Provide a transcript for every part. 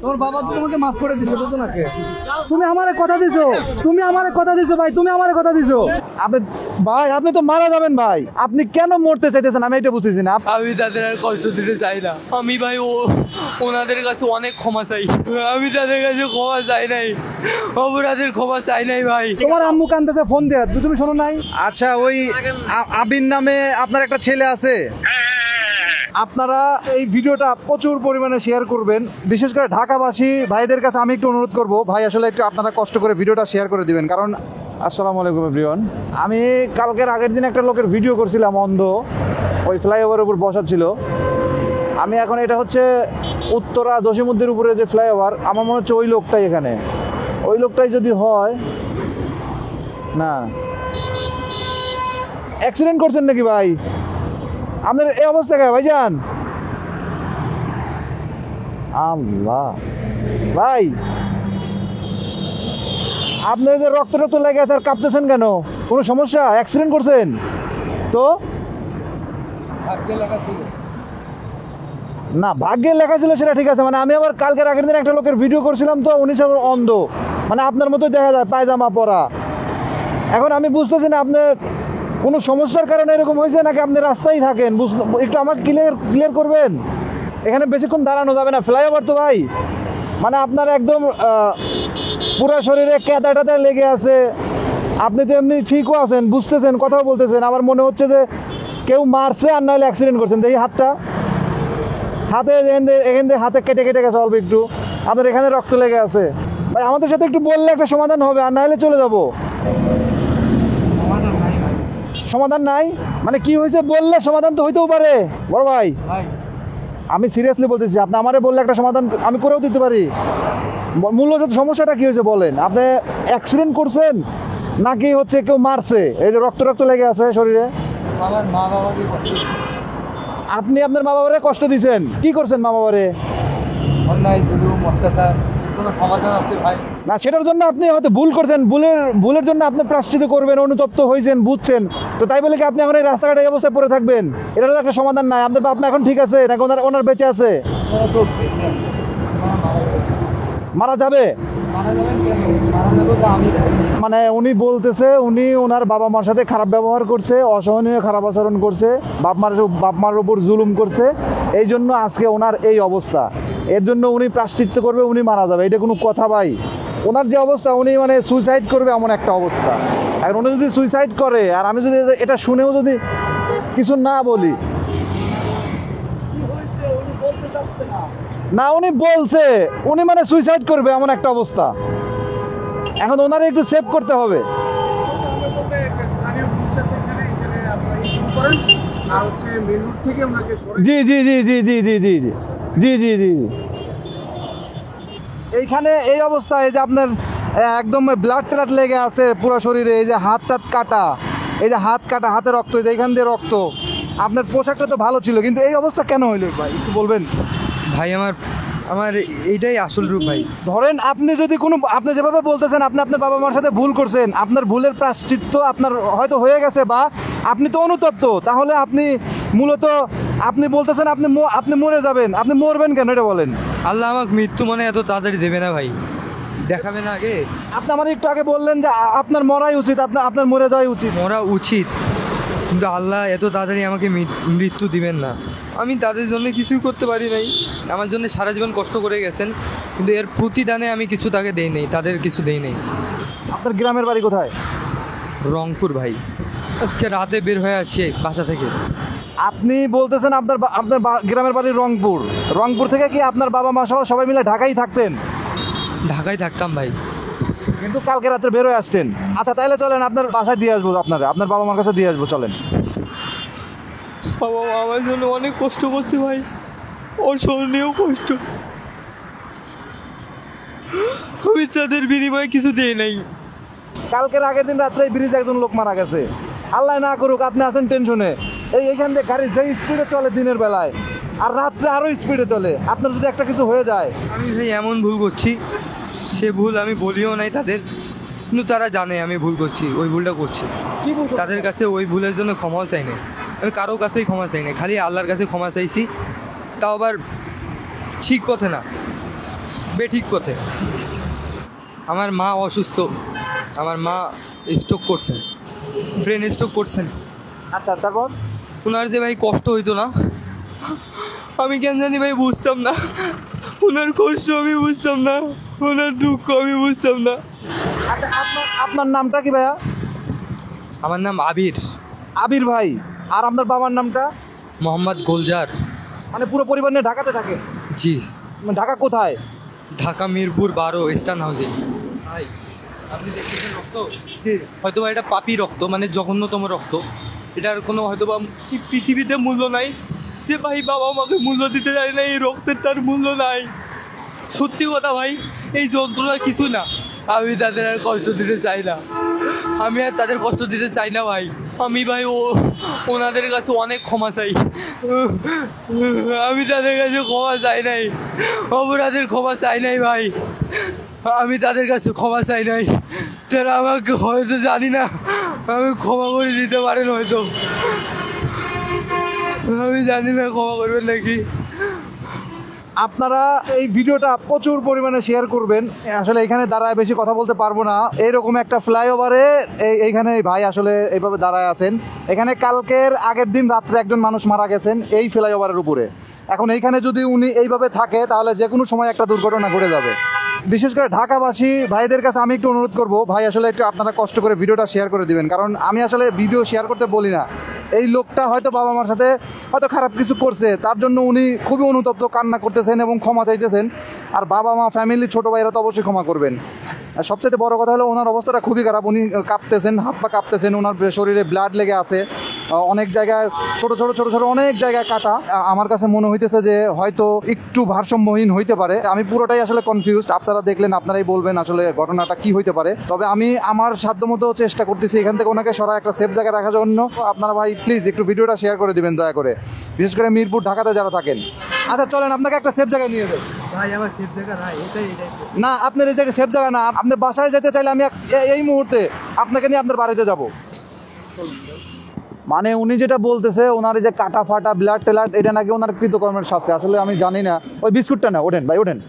তোমার বাবা তো তোমাকে মাফ করে দিছে, বুঝছো নাকি? তুমি আমারে কথা দিছো, তুমি আমারে কথা দিছো ভাই, তুমি আমারে কথা দিছো। আপনি ভাই, আপনি তো মারা যাবেন ভাই, আপনি কেন মরতে চাইতেছেন আমি এটা বুঝতেছি না। আমি তাদের আর কষ্ট দিতে চাই না। আমি ভাই ওনাদের কাছে অনেক ক্ষমা চাই। আমি তাদের কাছে ক্ষমা চাই নাই, অপরাধের ক্ষমা চাই নাই ভাই। তোমার আম্মু কান্দেছে ফোন দিয়ে, তুমি শোনো নাই? আচ্ছা, ওই আবির নামে আপনার একটা ছেলে আছে, আপনারা এই ভিডিওটা প্রচুর পরিমাণে শেয়ার করবেন, বিশেষ করে ঢাকাবাসী ভাইদের কাছে আমি একটু অনুরোধ করব, ভাই আসলে একটু আপনারা কষ্ট করে ভিডিওটা শেয়ার করে দিবেন। কারণ আসসালামু আলাইকুম এভরিওয়ান, আমি কালকের আগের দিন একটা লোকের ভিডিও করছিলাম অন্ধ, ওই ফ্লাইওভারের উপর বসা ছিল। আমি এখন এটা হচ্ছে উত্তরা জসিমউদ্দিনের উপরে যে ফ্লাইওভার, আমার মনে হচ্ছে ওই লোকটাই, এখানে ওই লোকটাই যদি হয়। না, অ্যাক্সিডেন্ট করছেন নাকি ভাই? আপনার এই অবস্থা কে ভাইজান? আল্লাহ ভাই, আপনার যে রক্ত রক্ত লেগে আছে আর কাঁপতেছেন কেন? কোনো সমস্যা? অ্যাক্সিডেন্ট করছেন তো? না, ভাগ্যে লেখা ছিল সেটা ঠিক আছে, মানে আমি আবার কালকের আগের দিন একটা লোকের ভিডিও করছিলাম, তো উনি সব অন্ধ, মানে আপনার মতো দেখা যায় পায়জামা পরা। এখন আমি বুঝতেছি না আপনার কোনো সমস্যার কারণে এরকম হয়েছে নাকি আপনি রাস্তায় থাকেন, একটু আমাকে ক্লিয়ার করবেন। এখানে বেশিক্ষণ দাঁড়ানো যাবে না, ফ্লাইওভার তো ভাই, মানে আপনার একদম পুরো শরীরে কেদা টেদা লেগে আছে। আপনি তো এমনি ঠিকও আছেন, বুঝতেছেন, কথাও বলতেছেন, আমার মনে হচ্ছে যে কেউ মারছে আর নাহলে অ্যাক্সিডেন্ট করছেন। দেখি হাতে এখান থেকে হাতে কেটে কেটে গেছে অল্প একটু, আপনার এখানে রক্ত লেগে আছে। ভাই আমাদের সাথে একটু বললে একটা সমাধান হবে, আর নাহলে চলে যাব। সমাধান নাই মানে কি হয়েছে বললে সমাধান তো হইতেও পারে বড় ভাই। আমি সিরিয়াসলি বলতেছি, আপনি আমারে বললে একটা সমাধান আমি করেও দিতে পারি। মূলত সমস্যাটা কি হয়েছে বলেন? আপনি অ্যাক্সিডেন্ট করছেন নাকি হচ্ছে কেউ মারছে? এই যে রক্ত রক্ত লেগে আছে শরীরে। আমার মা বাবাকে কষ্ট, আপনি আপনার মা বাবারে কষ্ট দিয়েছেন? কি করছেন মা বাবারে? অন্যায় জুলুম অত্যাচার, কোনো সমাধান আছে ভাই? না, সেটার জন্য আপনি হয়তো ভুল করছেন, ভুলের জন্য আপনি প্রায়শ্চিত্ত করবেন, অনুতপ্ত হয়েছেন, বুঝছেন, তো তাই বলে কি আপনি এখন এই রাস্তাঘাটে এই অবস্থায় পড়ে থাকবেন? এটার একটা সমাধান নাই। আপনার বাপ মা এখন ঠিক আছে নাকি ওনার বেঁচে আছে? মারা যাবে? মানে উনি বলতেছে উনি ওনার বাবা মার সাথে খারাপ ব্যবহার করছে, অসহনীয় খারাপ আচরণ করছে, বাপ মার উপর জুলুম করছে, এই জন্য আজকে ওনার এই অবস্থা। এর জন্য উনি প্রায়শ্চিত্ত করবে, উনি মারা যাবে, এটা কোনো কথা ভাই? ওনার যে অবস্থা, উনি মানে সুইসাইড করবে এমন একটা অবস্থা। এখন উনি যদি সুইসাইড করে আর আমি যদি এটা শুনেও যদি কিছু না বলি, না উনি বলছে উনি মানে সুইসাইড করবে এমন একটা অবস্থা, এখন ওনারে একটু সেভ করতে হবে। জি জি জি জি জি জি জি জি জি জি জি জি এইখানে এই অবস্থা, এই যে আপনার একদম ব্লাড ট্লাড লেগে আছে পুরো শরীরে, এই যে হাত টাত কাটা, এই যে হাত কাটা, হাতে রক্ত, এই যে এখান দিয়ে রক্ত। আপনার পোশাকটা তো ভালো ছিল, কিন্তু এই অবস্থা কেন হইলো ভাই একটু বলবেন? ভাই আমার এইটাই আসল রূপ ভাই। ধরেন আপনি যদি আপনি যেভাবে বলতেছেন আপনি আপনার বাবা মার সাথে ভুল করছেন, আপনার ভুলের প্রায়শ্চিত্ত আপনার হয়তো হয়ে গেছে বা আপনি তো অনুতপ্ত, তাহলে আপনি মূলত আপনি বলতেছেন আপনি মরে যাবেন, আপনি মরবেন কেন এটা বলেন? আল্লাহ আমাকে মৃত্যু মানে এত তাড়াতাড়ি দেবে না ভাই, দেখাবে না আগে। আপনি আমার একটু আগে বললেন যে আপনার মরাই উচিত, আপনার মরে যাওয়াই উচিত। মরা উচিত, কিন্তু আল্লাহ এত তাড়াতাড়ি আমাকে মৃত্যু দিবেন না। আমি তাদের জন্য কিছুই করতে পারি নাই, আমার জন্য সারা জীবন কষ্ট করে গেছেন, কিন্তু এর প্রতিদানে আমি কিছু তাকে দেই নেই, তাদের কিছু দেই নেই। আপনার গ্রামের বাড়ি কোথায়? রংপুর ভাই, আজকে রাতে বের হয়ে আসছি বাসা থেকে। আপনি বলতেছেন আপনার গ্রামের বাড়ি রংপুর থেকে কি আপনার বাবা মা সহ সবাই মিলে ঢাকায় থাকতেন? ঢাকায় থাকতাম ভাই, কিন্তু কালকে রাত্রে বের হয়ে আসতেন। আচ্ছা তাহলে চলেন আপনার বাসায় দিয়ে আসবো, আপনার বাবা মার কাছে দিয়ে আসবো, চলেন। বাবা মা আমার জন্য অনেক কষ্ট করছে ভাই, ওর শরীরেও কষ্ট, আমি তাদের বিনিময়ে কিছু দেই নাই। কালকের আগের দিন রাত্রে ব্রিজে একজন লোক মারা গেছে, আল্লাহ না করুক আপনি আছেন টেনশনে। এইখান দিয়ে গাড়ি যে স্পিডে চলে দিনের বেলায়, আর রাত্রে আরও স্পিডে চলে, আপনার যদি একটা কিছু হয়ে যায়। আমি ভাই এমন ভুল করছি, সে ভুল আমি বলিও নাই তাদের, কিন্তু তারা জানে আমি ভুল করছি, ওই ভুলটা করছি। তাদের কাছে ওই ভুলের জন্য ক্ষমাও চাই না, আমি কারো কাছেই ক্ষমা চাই না, খালি আল্লাহর কাছে ক্ষমা চাইছি, তাও আবার ঠিক পথে না, বেঠিক পথে। আমার মা অসুস্থ, আমার মা স্ট্রোক করছেন, ব্রেন স্ট্রোক করছেন। আচ্ছা, তারপর ওনার যে ভাই কষ্ট হইতো না, আমি কেন জানি ভাই বুঝতাম না। ওনার কষ্ট আমি বুঝতাম না, ওনার দুঃখ আমি বুঝতাম না। আচ্ছা, আপনার নামটা কি ভাইয়া? আমার নাম আবির। আবির ভাই। আর আপনার বাবার নামটা? মোহাম্মদ গোলজার। মানে পুরো পরিবার নিয়ে ঢাকাতে থাকে? জি। মানে ঢাকা কোথায়? Dhaka Mirpur 12 eastern housing. ভাই আপনি দেখতেছেন রক্ত, হয়তো বা এটা পাপি রক্ত, মানে জঘন্যতম রক্ত। এটার কোনো হয়তো বা কি পৃথিবীতে মূল্য নাই, যে ভাই বাবা আমাকে মূল্য দিতে চায় না, এই রক্তের তার মূল্য নাই। সত্যি কথা ভাই, এই যন্ত্রণা কিছু না। আমি তাদের আর কষ্ট দিতে চাই না, আমি আর তাদের কষ্ট দিতে চাই না ভাই। আমি ভাই ওনাদের কাছে অনেক ক্ষমা চাই। আমি তাদের কাছে ক্ষমা চাই নাই, অপরাধের ক্ষমা চাই নাই ভাই। আমি তাদের কাছে ক্ষমা চাই নাই। তারা আমাকে হয়তো জানি না, আমি ক্ষমা করে দিতে পারেন হয়তো, আমি জানি না ক্ষমা করবেন নাকি। আপনারা এই ভিডিওটা প্রচুর পরিমাণে শেয়ার করবেন। আসলে এখানে দাঁড়ায় বেশি কথা বলতে পারবো না। এইরকম একটা ফ্লাইওভারে এইখানে ভাই আসলে এইভাবে দাঁড়ায় আছেন। এখানে কালকের আগের দিন রাত্রে একজন মানুষ মারা গেছেন এই ফ্লাইওভারের উপরে। এখন এইখানে যদি উনি এইভাবে থাকে তাহলে যে কোনো সময় একটা দুর্ঘটনা ঘটে যাবে। বিশেষ করে ঢাকাবাসী ভাইদের কাছে আমি একটু অনুরোধ করবো, ভাই আসলে একটু আপনারা কষ্ট করে ভিডিওটা শেয়ার করে দিবেন, কারণ আমি আসলে ভিডিও শেয়ার করতে বলি না। এই লোকটা হয়তো বাবা মার সাথে হয়তো খারাপ কিছু করছে, তার জন্য উনি খুবই অনুতপ্ত, কান্না করতেছেন এবং ক্ষমা চাইতেছেন। আর বাবা মা, ফ্যামিলি, ছোটো ভাইরা তো অবশ্যই ক্ষমা করবেন। আর সবচেয়ে বড় কথা হলো ওনার অবস্থাটা খুবই খারাপ, উনি কাঁপতেছেন, হাত পা কাঁপতেছেন, ওনার শরীরে ব্লাড লেগে আছে, অনেক জায়গায় ছোট ছোট অনেক জায়গায় কাটা। আমার কাছে মনে হইতেছে যে হয়তো একটু ভারসাম্যহীন হইতে পারে। আমি পুরোটাই আসলে কনফিউজড, আপনারা দেখলেন আপনারাই বলবেন আসলে ঘটনাটা কি হইতে পারে। তবে আমি আমার সাধ্যমতো চেষ্টা করতেছি এখান থেকে ওনাকে সরাই একটা সেফ জায়গায় রাখার জন্য। আপনারা ভাই প্লিজ একটু ভিডিওটা শেয়ার করে দিবেন দয়া করে, বিশেষ করে মিরপুর ঢাকাতে যারা থাকেন। আচ্ছা চলেন আপনাকে একটা সেফ জায়গায় নিয়ে যাই। ভাই আমার সেফ জায়গা নাই, এটাই না, আপনার এই জায়গায় সেফ জায়গা না। আপনি বাসায় যেতে চাইলে আমি এই মুহূর্তে আপনাকে নিয়ে আপনার বাড়িতে যাব। মানে উনি যেটা বলতেছে ওনার এই যে কাটা ফাটা ব্লাড টেলার, এটা নাকি ওনার কৃতকর্মের শাস্তি। আসলে আমি জানি না। ওই বিস্কুটটা না, ওঠেন ভাই ওঠেন,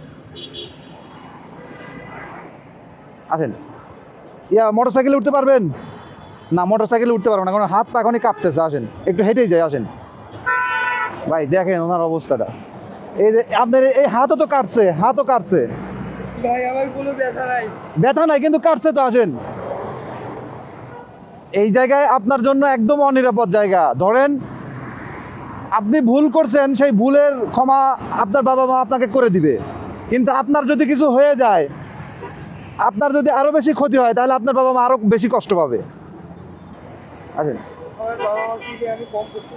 আসেন। মোটর সাইকেলে উঠতে পারবেন? না, মোটর সাইকেলে উঠতে পারবেন না, কারণ হাত পা এখনই কাঁপতেছে। আসেন একটু হেঁটেই যাই, আসেন ভাই, দেখেন ওনার অবস্থাটা। এই যে আপনার এই হাতও তো কাটছে, হাতও কাটছে ভাই, আমার কোনো ব্যথা নাই। ব্যথা নাই কিন্তু কাটছে তো। আসেন, এই জায়গায় আপনার জন্য একদম অনিরাপদ জায়গা। ধরেন আপনি ভুল করছেন, সেই ভুলের ক্ষমা আপনার বাবা মা আপনাকে করে দিবে, কিন্তু আপনার যদি কিছু হয়ে যায়, আপনার যদি আরো বেশি ক্ষতি হয়, তাহলে আপনার বাবা মা আরো বেশি কষ্ট পাবে। আসেন। আমার বাবা মাকে আমি কম করতে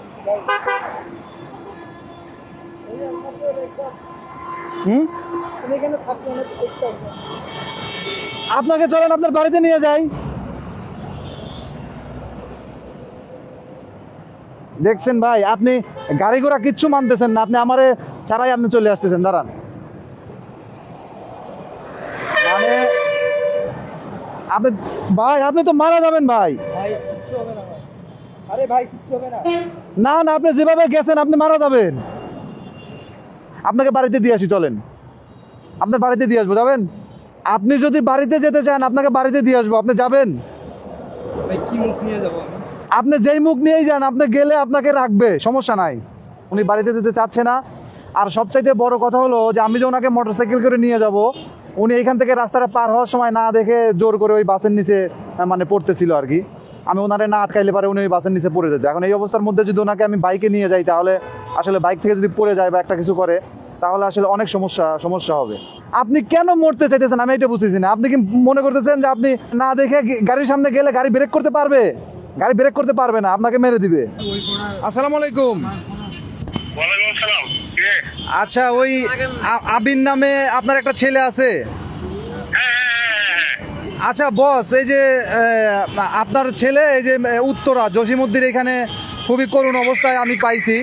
আপনাকে চলেন আপনার বাড়িতে নিয়ে যাই। দেখছেন ভাই, আপনি গাড়ি ঘোড়া কিচ্ছু মানতেছেন না, আপনি আমারে ছাড়াই আপনি চলে আসতেছেন। দাঁড়ান, মানে আপনি ভাই, আপনি তো মারা যাবেন ভাই। ভাই কিচ্ছু হবে না ভাই, আরে ভাই কিচ্ছু হবে না। না না, আপনি যেভাবে গেছেন আপনি মারা যাবেন। আপনাকে বাড়িতে দিয়ে আসি, চলেন আপনার বাড়িতে দিয়ে আসবো, যাবেন? আপনি যদি বাড়িতে যেতে চান আপনাকে বাড়িতে দিয়ে আসবো, আপনি যাবেন? ভাই কি মুখ নিয়ে যাবো? আপনি যেই মুখ নিয়েই যান, আপনি গেলে আপনাকে রাখবে, সমস্যা নাই। উনি বাড়িতে যেতে চাচ্ছে না। আর সবচাইতে বড় কথা হলো যে আমি যে ওনাকে মোটরসাইকেল করে নিয়ে যাব, উনি এইখান থেকে রাস্তাটা পার হওয়ার সময় না দেখে জোর করে ওই বাসের নিচে মানে পড়তেছিল আর কি। আমি ওনারে না আটকাইলে পারে উনি ওই বাসের নিচে পড়ে যেত। এখন এই অবস্থার মধ্যে যদি ওনাকে আমি বাইকে নিয়ে যাই, তাহলে আসলে বাইক থেকে যদি পড়ে যায় বা একটা কিছু করে, তাহলে আসলে অনেক সমস্যা হবে। আপনি কেন মরতে চাইতেছেন আমি এটা বুঝতেছি না। আপনি কি মনে করতেছেন যে আপনি না দেখে গাড়ির সামনে গেলে গাড়ি ব্রেক করতে পারবে? গাড়ি ব্রেক করতে পারবে না, আপনাকে মেরে দিবে। আসসালামু আলাইকুম। ওয়ালাইকুম আসসালাম। কে? আচ্ছা, ওই আবির নামে আপনার একটা ছেলে আছে? হ্যাঁ। আচ্ছা বস, এই যে আপনার ছেলে এই যে উত্তরা জসিমউদ্দিন এখানে খুবই করুণ অবস্থায় আমি পাইছি।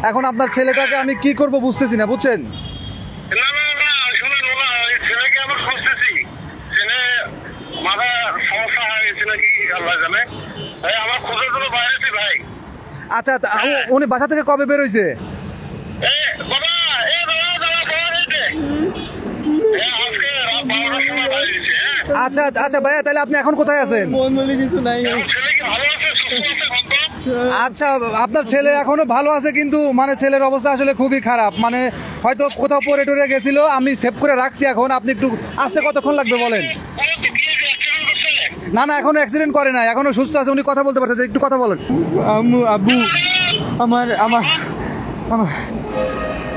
এখন আপনার ছেলেটাকে আমি কি করব বুঝতেছি না, বুঝছেন? না শুনুন না, এই ছেলেকে আমরা খুঁজতেছি। ছেলে মাথা সমস্যা হয়ে গেছে নাকি আল্লাহ জানে। আমার খোঁজার জন্য বাইরেছি ভাই। আচ্ছা, উনি বাসা থেকে কবে বের হয়েছে? এ বাবা, দাঁড়া এই যে। আচ্ছা আচ্ছা ভাইয়া, তাহলে আপনি এখন কোথায় আছেন? মন বলে কিছু নাই। এখন ছেলে কি ভালো আছে, সুস্থ আছে এখন তো? আচ্ছা, আপনার ছেলে এখনো ভালো আছে, কিন্তু মানে ছেলের অবস্থা আসলে খুবই খারাপ, মানে হয়তো কোথাও পড়ে টরে গেছিল, আমি সেভ করে রাখছি। এখন আপনি একটু আসতে কতক্ষণ লাগবে বলেন? ও তো কি যে অ্যাক্সিডেন্ট করছে? না না, এখনো অ্যাক্সিডেন্ট করে না, এখনো সুস্থ আছে, উনি কথা বলতে পারতেছে, একটু কথা বলেন। আম্মু, আব্বু, আমার আমার আমার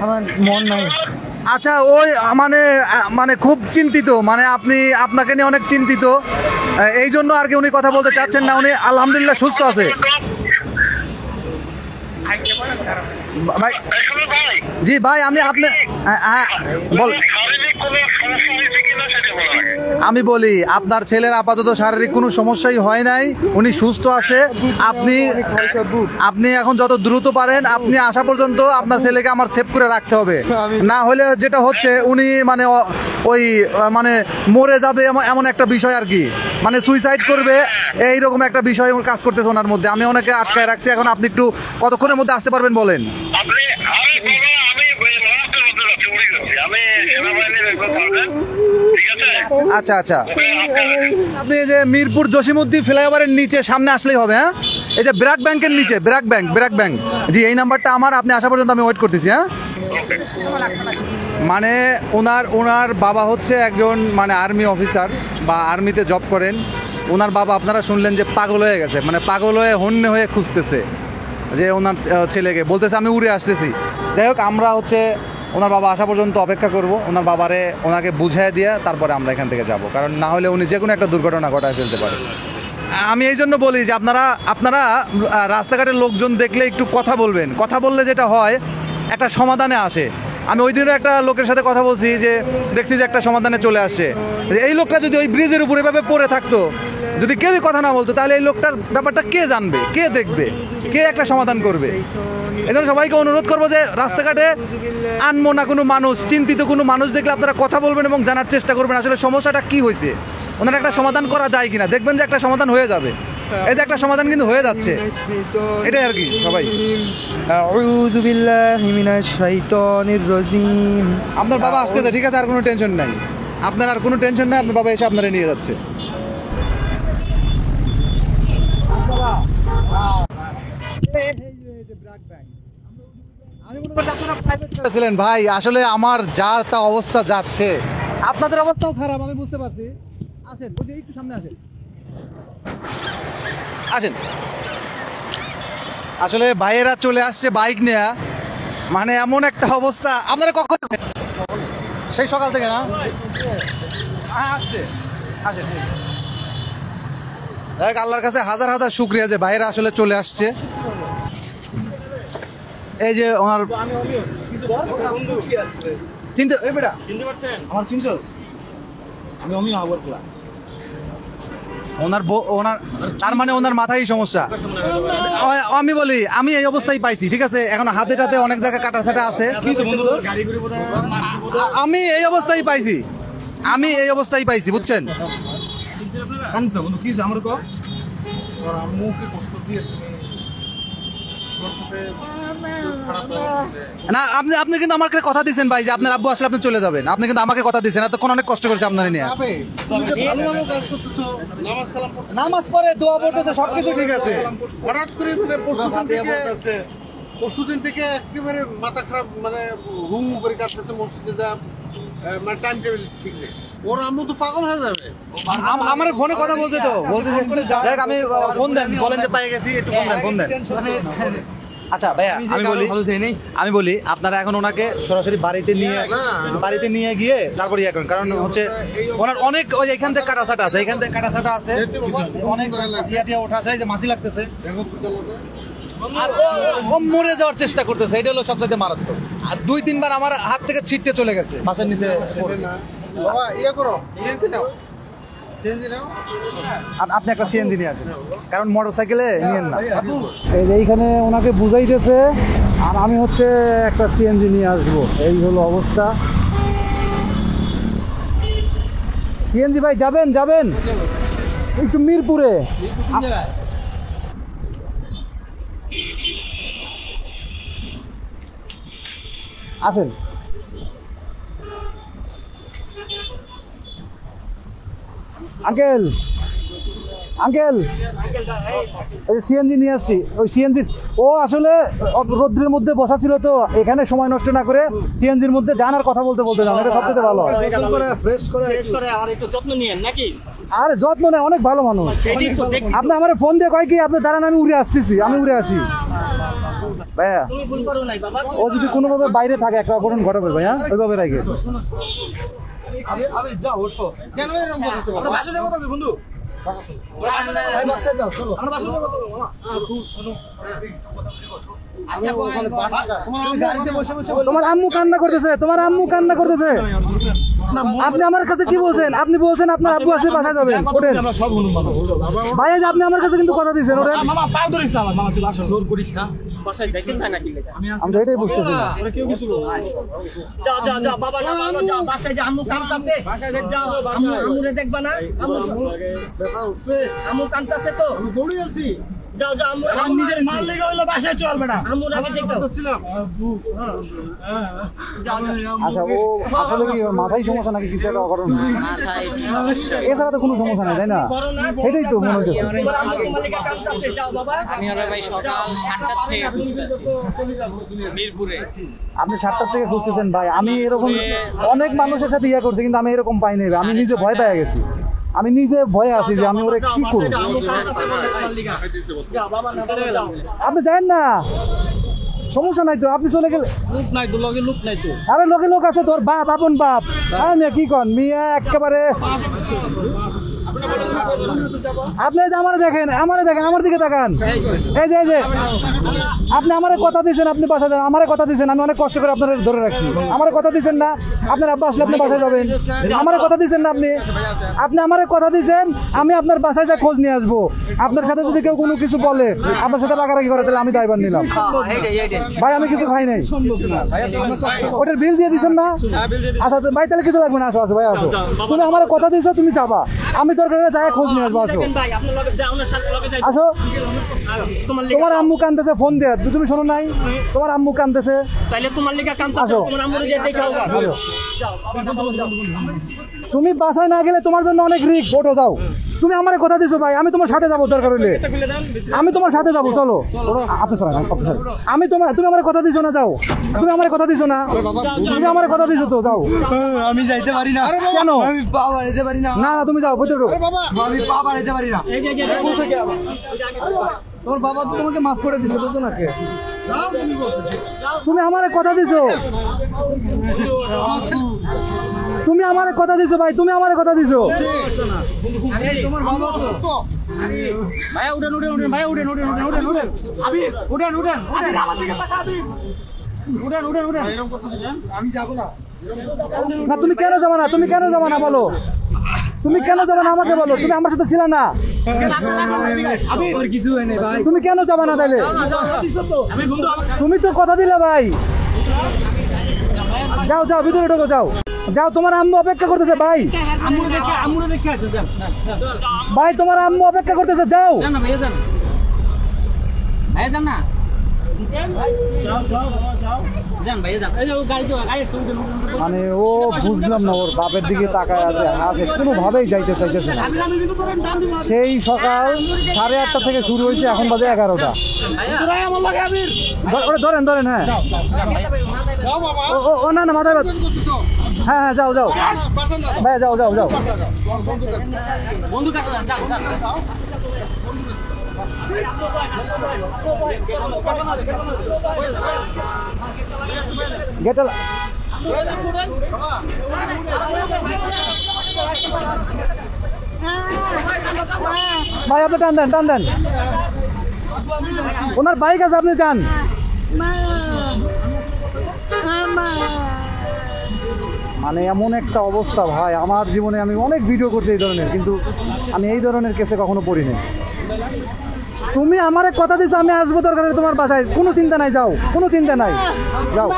আমার মন নাই। আচ্ছা, ওই মানে মানে খুব চিন্তিত, মানে আপনি আপনাকে নিয়ে অনেক চিন্তিত, এই জন্য আর কি উনি কথা বলতে চাচ্ছেন না। উনি আলহামদুলিল্লাহ সুস্থ আছে ভাই। এই শোনো ভাই, জি ভাই, আমি আপনি হ্যাঁ বল। শারীরিক কোনো সমস্যা হয়েছে কিনা সেটা বলার আগে আমি বলি, আপনার ছেলের আপাতত শারীরিক কোনো সমস্যাই হয় নাই, উনি সুস্থ আছে। আপনি এখন যত দ্রুত পারেন আপনি আসা পর্যন্ত আপনার ছেলেকে আমার সেভ করে রাখতে হবে, না হলে যেটা হচ্ছে উনি মানে ওই মানে মরে যাবে এমন একটা বিষয় আর কি, মানে সুইসাইড করবে এইরকম একটা বিষয় কাজ করতেছে ওনার মধ্যে। আমি ওনাকে আটকায় রাখছি। এখন আপনি একটু কতক্ষণের মধ্যে আসতে পারবেন বলেন? আপনি আরে বাবা, আমি মহারাষ্ট্রের মধ্যে যাচ্ছি, উড়ে যাচ্ছি আমি, সেনাবাহিনীর একজন পারবেন, ঠিক আছে? আচ্ছা আচ্ছা, ওকে, আজকে আপনি এই যে মিরপুর জসিমউদ্দিন ফ্লাইওভারের নিচে সামনে আসলেই হবে। হ্যাঁ, এই যে ব্র্যাক ব্যাংকের নিচে, ব্র্যাক ব্যাংক, জি এই নাম্বারটা আমার, আপনি আসা পর্যন্ত আমি ওয়েট করতেছি। হ্যাঁ, মানে ওনার বাবা হচ্ছে একজন মানে আর্মি অফিসার বা আর্মিতে জব করেন। ওনার বাবা আপনারা শুনলেন যে পাগল হয়ে গেছে, মানে পাগল হয়ে হন্যে হয়ে খুঁজতেছে যে ওনার ছেলেকে, বলতেছে আমি উড়ে আসতেছি। যাই হোক, আমরা হচ্ছে ওনার বাবা আসা পর্যন্ত অপেক্ষা করব, ওনার বাবারে ওনাকে বুঝিয়ে দিয়ে তারপরে আমরা এখান থেকে যাব, কারণ না হলে উনি যে কোনো একটা দুর্ঘটনা ঘটায় ফেলতে পারে। আমি এই জন্য বলি যে আপনারা রাস্তাঘাটের লোকজন দেখলে একটু কথা বলবেন। কথা বললে যেটা হয় একটা সমাধানে আসে। আমি ওই দিনও একটা লোকের সাথে কথা বলছি, যে দেখছি যে একটা সমাধানে চলে আসছে। এই লোকটা যদি ওই ব্রিজের উপরে এভাবে পড়ে থাকতো, যদি কেউই কথা না বলতো, তাহলে এই লোকটার ব্যাপারটা কে জানবে, কে দেখবে, কে একটা সমাধান করবে? এই জন্য সবাইকে অনুরোধ করবো যে রাস্তাঘাটে আনমো না কোনো মানুষ, চিন্তিত কোনো মানুষ দেখলে আপনারা কথা বলবেন এবং জানার চেষ্টা করবেন আসলে সমস্যাটা কি হয়েছে, ওনার একটা সমাধান করা যায় কিনা। দেখবেন যে একটা সমাধান হয়ে যাবে, এই যে একটা সমাধান কিন্তু হয়ে যাচ্ছে, এটাই আর কি। সবাই আউযু বিল্লাহি মিনাশ শাইতানির রাজিম। আপনার বাবা আসতেছে, ঠিক আছে, আর কোনো টেনশন নাই, আপনার আর কোনো টেনশন নাই, আপনার বাবা এসে আপনারা নিয়ে যাচ্ছে। ছিলেন ভাই, আসলে আমার যা তা অবস্থা যাচ্ছে, আপনাদের অবস্থাও খারাপ, আমি বুঝতে পারছি। আসেন, ওই যে একটু সামনে আসেন, আসেন। আসলে ভাইয়েরা চলে আসছে বাইক নিয়ে, মানে এমন একটা অবস্থা। আপনারা কখন? সেই সকাল থেকে না? হ্যাঁ, আসছে, আসেন। দেখ, আল্লাহর কাছে হাজার হাজার শুকরিয়া যে ভাইয়েরা আসলে চলে আসছে। এই যে ওনার চিনতে পারছেন, আমার চিনছস, আমি অমি আগরতলা। ওনার তার মানে ওনার মাথায় সমস্যা। আমি বলি, আমি এই অবস্থায় পাইছি, ঠিক আছে, এখন হাতে টাতে অনেক জায়গায় কাটা ছাটা আছে। আমি এই অবস্থায় পাইছি, বুঝছেন? না, আপনি কিন্তু আমাকে কথা দিচ্ছেন ভাই যে আপনার আব্বু আসলে আপনি চলে যাবেন, আপনি কিন্তু আমাকে কথা দিচ্ছেন, এতক্ষণ অনেক কষ্ট করছে আপনারা নিয়ে। নামাজ পড়ে দোয়া পড়তেছে, সবকিছু ঠিক আছে, হঠাৎ করে মানে পরশুদিন থেকে একেবারে মাথা খারাপ, মানে হু করে কাটতেছে মসজিদে যা, মানে টাইম টেবিল ঠিক নেই। ওর আম্মু তো পাগল হয়ে যাবে। আমার ফোনে কথা বলছে তো, বলছে দেখ আমি ফোন দেন, বলেন যে পেয়ে গেছি, একটু ফোন দেন। আচ্ছা ভাইয়া, আমি বলি আপনারা এখন ওনাকে সরাসরি বাড়িতে নিয়ে গিয়ে তারপর ইয়ে করেন, কারণ হচ্ছে ওনার অনেক ওই এখান থেকে কাটাছাটা আছে, অনেক টিয়া ওঠা আছে, যে মাছি লাগতেছে, আর ও মরে যাওয়ার চেষ্টা করতেছে, এটা হলো সবচেয়ে মারাত্মক। আর 2-3 বার আমার হাত থেকে ছিটতে চলে গেছে বাসের নিচে। বাবা ইয়ে করো, সিএনজি নাও। আপনি একটা সিএনজি নিয়ে আসেন, কারণ মোটরসাইকেলে নিয়েন না। এই যে এইখানে ওনাকে বুঝাইতেছে, আর আমি হচ্ছে একটা সিএনজি নিয়ে আসবো, এই হলো অবস্থা। সিএনজি ভাই, যাবেন একটু মিরপুরে। আসেন, আঙ্কেল আঙ্কেল সিএনজি নিয়ে আসছি। ওই সিএনজি ও আসলে রোদ্রের মধ্যে বসা ছিল তো, এখানে সময় নষ্ট না করে সিএনজির মধ্যে যান আর কথা বলতে বলতে যান, এটা সবচেয়ে ভালো হয়। ফ্রেশ করে আর একটু যত্ন নিয়েন নাকি? আরে যত্ন নেই, অনেক ভালো মানুষ। আপনি আমার ফোন দিয়ে কয় কি আপনি দাঁড়ান, আমি উড়ে আসতেছি, আমি উড়ে আসি। ভাইয়া তুমি ভুল করো নাই বাবা। ও যদি কোনোভাবে বাইরে থাকে একটা অঘটন ঘটাবে ভাইয়া, ওইভাবে রাখে। কেন এরকম করতেছো বাবা? বন্ধু তোমার আম্মু কান্না করতেছে, তোমার আম্মু কান্না করতেছে। আপনি আমার কাছে কি বলছেন? আপনি বলছেন আপনার আব্বু আসলে বাসায় যাবেন, ওঠেন ভাইয়া। যে আপনি আমার কাছে কিন্তু কথা দিয়েছেন, ওঠেন। বাসায় যাইতে চায় নাকি লেখা? আমি তো এটাই বুঝতেছি না। যাও বাবা, না বাবা, যাও বাসায় যাও। আম্মু কাঁদতাছে, বাসায় যাও। আম্মুরে দেখবা না? আম্মু কাঁদতাছে তো, দৌড়ে যাচ্ছি। যাও আম্মু নিজের মাল লেগে হইলো, বাসায় চল বেটা। আম্মুর আগে দেখো। আচ্ছা, ও আসলে কি ওর মাথায় সমস্যা নাকি কিছু একটা অঘটন? এছাড়া তো কোনো সমস্যা নেই, তাই না? সেটাই তো মনে হচ্ছে। তোমার লেগে কাঁদতাছে, যাও বাবা। আমি ওরা ভাই সকাল 7টা থেকে খুঁজতেছি মিরপুরে। আপনি 7টা থেকে খুঁজতেছেন ভাই? আমি এরকম অনেক মানুষের সাথে ইয়া করছি, কিন্তু আমি এরকম পাইনি। আমি নিজে ভয় পেয়ে গেছি, আমি নিজে ভয়ে আছি যে আমি ওরা কি করবো। যাও বাবা, না বাবা, যাও। আপনি যান না, সমস্যা নাই তো, আপনি চলে গেলে। লোক নাই তো, লগে লোক নাই তো। আরে লোকে লোক আছে, তোর বাপ আপন বাপ। হ্যাঁ মিয়া, কি কন মিয়া একেবারে। আপনি আমারে দেখেন, আমার দিকে তাকান। এই যে আপনি আমারে কথা দিয়েছেন, আপনি বাসায় যান। আমারে কথা দিয়েছেন, আমি অনেক কষ্ট করে আপনার ধরে রাখছি। আমারে কথা দিয়েছেন না, আপনার আব্বা আসলে আপনি বাসায় যাবেন। আমারে কথা দিয়েছেন না, আপনি আমারে কথা দিয়েছেন আমি আপনার বাসায় যা খোঁজ নিয়ে আসবো। আপনার সাথে যদি কেউ কোনো কিছু বলে, আপনার সাথে রাগারাগি করে, তাহলে আমি দায়ভার নিলাম। ভাই আমি কিছু খাই নাই, ওটার বিল দিয়ে দিচ্ছেন না? আচ্ছা ভাই, তাহলে কিছু লাগবে না। আসো ভাই, আসো। তুমি আমার কথা দিয়েছো, তুমি যাবা, আমি দরকার জায়গায় খোঁজ নিয়ে আসবো। আসো ভাই, আপনার লগে যাও, ওনার সাথে লগে যাই। আসো। তোমার লেগে তোমার আম্মু কান্দতেছে, ফোন দেয়া তুমি শোনো নাই? তোমার আম্মু কান্দতেছে। তাইলে তোমার লেগে কাঁদতাছে, আসো। তোমার আম্মুরে যে দেখে হোগা। আসো। যাও বাবা, যাও। তুমি বাসায় না গেলে তোমার জন্য অনেক রিস্ক। ওঠো, যাও। তুমি আমার কথা দিছো ভাই, আমি তোমার সাথে যাবো দরকার হলে। আমি তোমার সাথে যাবো, চলো। আপনি শোনেন, আমি তুমি আমার কথা দিছো না? যাও। তুমি আমার কথা দিছো না? তুমি আমার কথা দিছো তো, যাও। আমি যাইতে পারি না। কেন? আমি পা বাড়াইতে পারি না। না তুমি যাও, ভিতরে ঢোকো। আমি পা বাড়াইতে পারি না। এই যে তোমার বাবা তো তোমাকে মাফ করে দিছে, বুঝছো না? যাও, তুমি বলছো। তুমি আমার কথা দিছো, তুমি আমার কথা দিছো ভাই, তুমি আমার কথা দিছো। তোমার বাবা অসুস্থ। ভাইয়া উঠেন, ভাইয়া উঠেন। আবি উঠেন। আমার দিকে তাকা, আবি। উঠেন। এরকম করতেছো কেন? আমি যাবো না। না তুমি কেন যাবা না? তুমি কেন যাবা না বলো? তুমি কেন যাবা না আমাকে বলো? তুমি আমার সাথে ছিল না, আমার কিছু হয় নাই ভাই। তুমি কেন যাবা না তাইলে? আমি বন্ধু তুমি তো কথা দিলে ভাই। যাও ভিতরে ঢোকো, যাও। তোমার আম্মু অপেক্ষা করতেছে ভাই। আমুরে দেখে আসো, যান। ভাই তোমার আম্মু অপেক্ষা করতেছে, যাও। যান না ভাইয়া, যান। ভাইয়া যান না। যান ভাইয়া, যান। এই যে গাড়ি তো গাড়ি উঠেন। মানে ও বুঝলাম না, ওর বাপের দিকে তাকায় আছে, হাতে কোনোভাবেই যাইতে চাইতেছে না। সেই সকাল 8:30 থেকে শুরু হয়েছে, এখন বাজে 11টা। আমার লাগে আবির। ধরেন। হ্যাঁ যাও বাবা। ও না মাথায় বাজ। কি করতেছো? হ্যাঁ যাও বাসা না। ভাইয়া, যাও। বাসা যাও। বন্ধু দেখো। বন্ধু কাছে যান, যান। যাও। গেটে ভাই, আপনি টান দেন। ওনার বাইক আছে, আপনি যান। মানে এমন একটা অবস্থা ভাই, আমার জীবনে আমি অনেক ভিডিও করছি এই ধরনের, কিন্তু আমি এই ধরনের কেসে কখনো পড়িনি। তুমি আমারে কথা দিছো, আমি আসবো দরকার হলে তোমার বাসায়, কোনো চিন্তা নাই, যাও, কোনো চিন্তা নাই, যাও।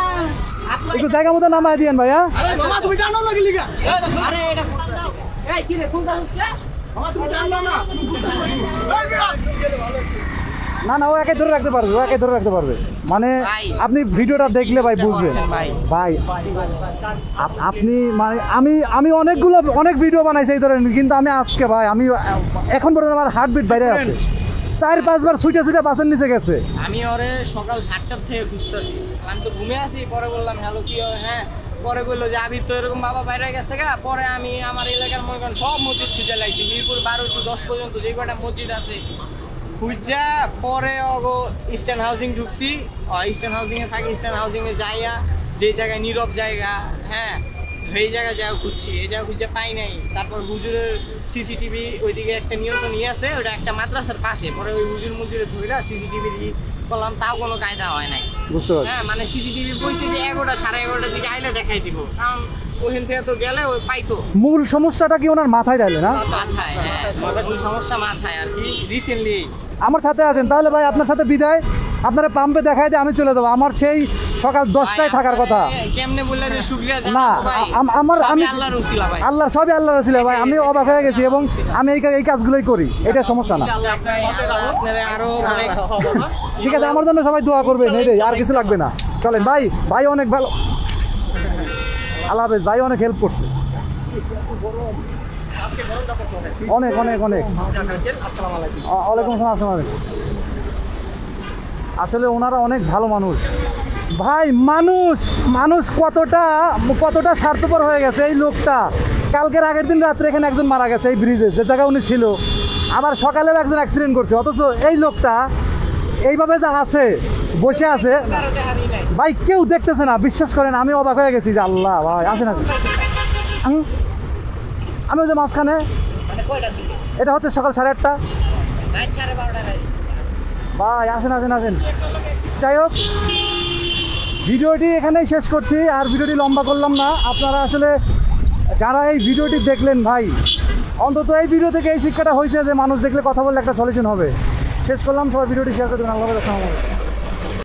একটু জায়গা মতো নামায় দিয়েন ভাইয়া। আরে মামা, তুমি টানো না কি লিগা? আরে এটা এই কি রে, কোন দাস কে? মামা তুমি টানো না। না না, ও একাই ধরে রাখতে পারবে, ও একাই ধরে রাখতে পারবে। মানে ভাই, আপনি ভিডিওটা দেখলে ভাই বুঝবেন করছেন ভাই। ভাই। আপনি মানে আমি অনেক ভিডিও বানাইছি এই ধরনের, কিন্তু আমি আজকে ভাই আমি এখন পর্যন্ত আমার হার্টবিট বাইরে আছে। 4-5 বার ছুটে বাসের নিচে গেছে। আমি ওরে সকাল 7টার থেকে খুঁজতেছি, আমি তো ঘুমে আছি। পরে বললাম হ্যালো কি হয়, হ্যাঁ। পরে বললো যে আবির তো এরকম বাবা বাইরে গেছে গা। পরে আমি আমার এলাকার মনে করেন সব মসজিদ খুঁজে লাগছি, মিরপুর 12 to 10 পর্যন্ত যে কটা মসজিদ আছে খুঁজা। পরে অগো ইস্টার্ন হাউজিং ঢুকছি, ইস্টার্ন হাউজিংয়ে থাকি, ইস্টার্ন হাউজিংয়ে যাইয়া যে জায়গায় নীরব জায়গা, হ্যাঁ সেই জায়গায় যাও খুঁজছি, এই জায়গা খুঁজে পাই নাই। তারপর হুজুরের সিসিটিভি ওইদিকে একটা নিয়ন্ত্রণ নিয়ে আছে, ওটা একটা মাদ্রাসার পাশে। পরে ওই মুজুরে ধরে সিসিটিভি করলাম, তাও কোনো কায়দা হয় নাই। বুঝতে পারছি। হ্যাঁ মানে সিসিটিভি বলছে যে 11টা 11:30 দিকে আইলে দেখাই দিব, কারণ ওখান থেকে তো গেলে ওই পাইতো মূল সমস্যাটা কি ওনার মাথায় তাইলে না? মাথায়। হ্যাঁ সমস্যা মাথায় আর কি, রিসেন্টলি। আমার সাথে আছেন তাহলে ভাই, আপনার সাথে বিদায়। আপনারা পাম্পে দেখাই দিয়ে আমি চলে যাবো। আমার সেই সকাল 10টায় থাকার কথা। কেমনে বললে যে শুকরিয়া না জানাবো ভাই, আমি আল্লাহর উসিলা ভাই। আল্লাহ সবই আল্লাহর রসিলা ভাই। আমি অবাক হয়ে গেছি এবং আমি এই কাজগুলোই করি, এটা সমস্যা না। আপনারা আরো অনেক ঠিক আছে, আমার জন্য সবাই দোয়া করবেন, এটাই, আর কিছু লাগবে না। চলেন ভাই, ভাই অনেক ভালো। আল্লাহ হাফেজ, ভাই অনেক হেল্প করছে, অনেক অনেক অনেক। ওয়ালাইকুম আসসালাম। আসসালামু আলাইকুম। আসলে ওনারা অনেক ভালো মানুষ ভাই। মানুষ কতটা স্বার্থপর হয়ে গেছে। এই লোকটা কালকের আগের দিন রাত্রে এখানে একজন মারা গেছে এই ব্রিজে, যে জায়গায় উনি ছিল। আবার সকালেও একজন অ্যাক্সিডেন্ট করছে, অথচ এই লোকটা এইভাবে যা আছে, বসে আছে ভাই, কেউ দেখতেছে না। বিশ্বাস করেন, আমি অবাক হয়ে গেছি যে আল্লাহ ভাই। আসেন আসেন, আমি ওই যে মাঝখানে, মানে কয়টার দিকে? এটা হচ্ছে সকাল 8:30। রাত 12:30 ভাই আসেন আসেন আসেন। যাই হোক, ভিডিওটি এখানেই শেষ করছি, আর ভিডিওটি লম্বা করলাম না। আপনারা আসলে যারা এই ভিডিওটি দেখলেন ভাই, অন্তত এই ভিডিও থেকে এই শিক্ষাটা হয়েছে যে মানুষ দেখলে কথা বললে একটা সলিউশন হবে। শেষ করলাম, সবাই ভিডিওটি শেয়ার করে দেবেন। আল্লাহ হাফেজ। আসসালামু আলাইকুম।